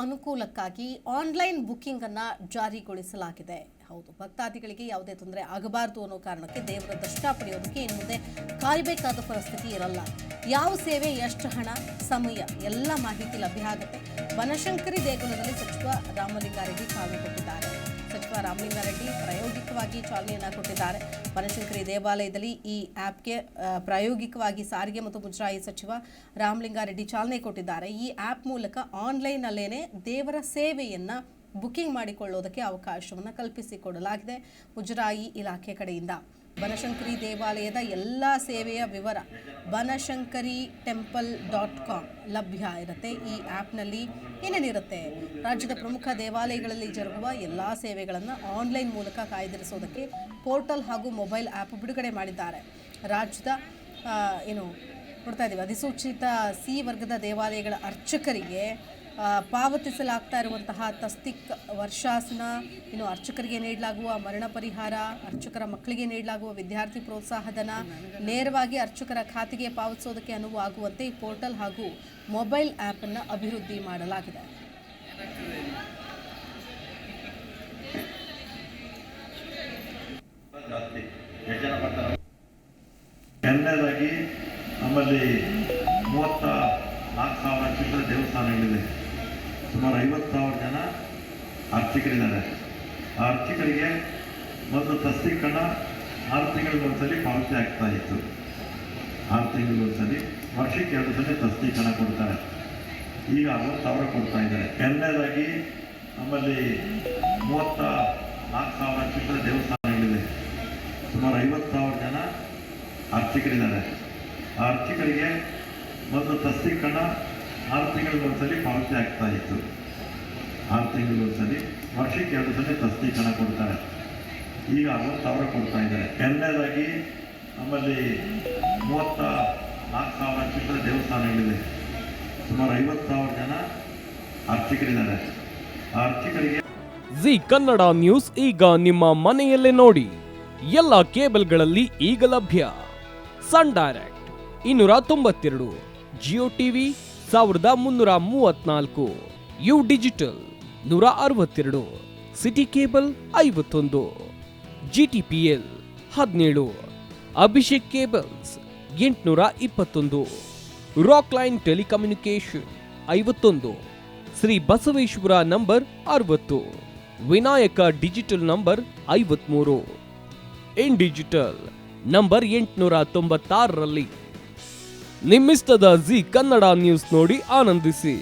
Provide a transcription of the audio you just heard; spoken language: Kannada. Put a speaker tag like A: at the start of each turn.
A: ಅನುಕೂಲಕ್ಕಾಗಿ ಆನ್ಲೈನ್ ಬುಕ್ಕಿಂಗ್ ಅನ್ನ ಜಾರಿಗೊಳಿಸಲಾಗಿದೆ. ಹೌದು, ಭಕ್ತಾದಿಗಳಿಗೆ ಯಾವುದೇ ತೊಂದರೆ ಆಗಬಾರದು ಅನ್ನೋ ಕಾರಣಕ್ಕೆ ದೇವರ ದರ್ಶನ ಪಡೆಯೋದಕ್ಕೆ ಇನ್ನು ಮುಂದೆ ಕಾಯಬೇಕಾದ ಪರಿಸ್ಥಿತಿ ಇರಲ್ಲ. ಯಾವ ಸೇವೆ, ಎಷ್ಟು ಹಣ, ಸಮಯ ಎಲ್ಲ ಮಾಹಿತಿ ಲಭ್ಯ ಆಗುತ್ತೆ. ಬನಶಂಕರಿ ದೇಗುಲದಲ್ಲಿ ಸಚಿವ ರಾಮಲಿಂಗಾರೆಡ್ಡಿ ಚಾಲನೆ ಕೊಟ್ಟಿದ್ದಾರೆ. ಸಚಿವ ರಾಮಲಿಂಗಾರೆಡ್ಡಿ ಪ್ರಾಯೋಗಿಕವಾಗಿ ಚಾಲನೆಯನ್ನ ಕೊಟ್ಟಿದ್ದಾರೆ. ಬನಶಂಕರಿ ದೇವಾಲಯದಲ್ಲಿ ಈ ಆ್ಯಪ್ಗೆ ಪ್ರಾಯೋಗಿಕವಾಗಿ ಸಾರಿಗೆ ಮತ್ತು ಮುಜರಾಯಿ ಸಚಿವ ರಾಮಲಿಂಗಾರೆಡ್ಡಿ ಚಾಲನೆ ಕೊಟ್ಟಿದ್ದಾರೆ. ಈ ಆ್ಯಪ್ ಮೂಲಕ ಆನ್ಲೈನ್ನಲ್ಲೇನೆ ದೇವರ ಸೇವೆಯನ್ನ ಬುಕಿಂಗ್ ಮಾಡಿಕೊಳ್ಳೋದಕ್ಕೆ ಅವಕಾಶವನ್ನು ಕಲ್ಪಿಸಿಕೊಡಲಾಗಿದೆ ಮುಜರಾಯಿ ಇಲಾಖೆ ಕಡೆಯಿಂದ. ಬನಶಂಕರಿ ದೇವಾಲಯದ ಎಲ್ಲ ಸೇವೆಯ ವಿವರ banashankaritemple.com ಲಭ್ಯ ಇರುತ್ತೆ. ಈ ಆ್ಯಪ್ನಲ್ಲಿ ಏನೇನಿರುತ್ತೆ, ರಾಜ್ಯದ ಪ್ರಮುಖ ದೇವಾಲಯಗಳಲ್ಲಿ ಜರುಗುವ ಎಲ್ಲ ಸೇವೆಗಳನ್ನು ಆನ್ಲೈನ್ ಮೂಲಕ ಕಾಯ್ದಿರಿಸೋದಕ್ಕೆ ಪೋರ್ಟಲ್ ಹಾಗೂ ಮೊಬೈಲ್ ಆ್ಯಪ್ ಬಿಡುಗಡೆ ಮಾಡಿದ್ದಾರೆ. ರಾಜ್ಯದ ನೋಡ್ತಾ ಇದ್ದೀವಿ, ಅಧಿಸೂಚಿತ ಸಿ ವರ್ಗದ ದೇವಾಲಯಗಳ ಅರ್ಚಕರಿಗೆ ಪಾವತಿಸಲಾಗ್ತಾ ಇರುವಂತಹ ತಸ್ತಿಕ್ ವರ್ಷಾಸನ, ಇನ್ನು ಅರ್ಚಕರಿಗೆ ನೀಡಲಾಗುವ ಮರಣ ಪರಿಹಾರ, ಅರ್ಚಕರ ಮಕ್ಕಳಿಗೆ ನೀಡಲಾಗುವ ವಿದ್ಯಾರ್ಥಿ ಪ್ರೋತ್ಸಾಹಧನ ನೇರವಾಗಿ ಅರ್ಚಕರ ಖಾತೆಗೆ ಪಾವತಿಸೋದಕ್ಕೆ ಅನುವಾಗುವಂತೆ ಈ ಪೋರ್ಟಲ್ ಹಾಗೂ ಮೊಬೈಲ್ ಆ್ಯಪ್ ಅನ್ನು ಅಭಿವೃದ್ಧಿ ಮಾಡಲಾಗಿದೆ.
B: ಎರಡನೇದಾಗಿ ನಮ್ಮಲ್ಲಿ 34,000 ಚಿತ್ರ ದೇವಸ್ಥಾನಗಳಿದೆ. ಸುಮಾರು 50,000 ಜನ ಅರ್ಚಕರಿದ್ದಾರೆ. ಆ ಅರ್ಚಕರಿಗೆ ಒಂದು ತಸ್ತಿಕನ್ನ 6 ತಿಂಗಳಿಗೊಂದ್ಸಲಿ ಪಾವತಿ ಆಗ್ತಾ ಇತ್ತು. 6 ತಿಂಗಳಿಗೊಂದ್ಸಲಿ, ವರ್ಷಕ್ಕೆ 2 ಸಲ ತಸ್ತಿಕನ್ನ ಕೊಡ್ತಾರೆ. ಈಗ 60,000 ಕೊಡ್ತಾ ಇದ್ದಾರೆ. ಎರಡನೇದಾಗಿ ನಮ್ಮಲ್ಲಿ 34,000 ಚಿತ್ರ ದೇವಸ್ಥಾನಗಳಿದೆ. ಸುಮಾರು 50,000 ಜನ ಅರ್ಚಕರಿದ್ದಾರೆ. ಆ ಅರ್ಚಕರಿಗೆ ಒಂದು ತಸ್ತಿಕನ್ನ 6 ತಿಂಗಳಿಗೊಂದ್ಸಲಿ ಪಾವತಿ ಆಗ್ತಾ ಇತ್ತು. 6 ತಿಂಗಳಿಗೊಂದ್ಸಲಿ, ವರ್ಷಕ್ಕೆ 2 ಸಲ ತಸ್ತಿಕನ್ನ ಕೊಡ್ತಾರೆ. ಈಗ 60,000 ಕೊಡ್ತಾ ಇದ್ದಾರೆ. ಎರಡನೇದಾಗಿ ನಮ್ಮಲ್ಲಿ 34,000 ಚಿತ್ರ ದೇವಸ್ಥಾನಗಳಿದೆ. ಸುಮಾರು 50,000 ಜನ ಅರ್ಚಕರಿದ್ದಾರೆ. ಆ ಅರ್ಚಕರಿಗೆ
C: ಜಿ ಕನ್ನಡ ನ್ಯೂಸ್ ಈಗ ನಿಮ್ಮ ಮನೆಯಲ್ಲೇ ನೋಡಿ. ಎಲ್ಲ ಕೇಬಲ್ಗಳಲ್ಲಿ ಈಗ ಲಭ್ಯ. Sun Direct 292, Jio TV 1334, U digital 162, city cable 51, GTPL 17, Abhishek cables 821, rock line telecommunication 51, Shri Basaveshwara number 60, Vinayaka digital number 53, in digital number 896ರಲ್ಲಿ. ನಿಮ್ಮಿಸ್ತದ ಜಿ ಕನ್ನಡ ನ್ಯೂಸ್ ನೋಡಿ ಆನಂದಿಸಿ.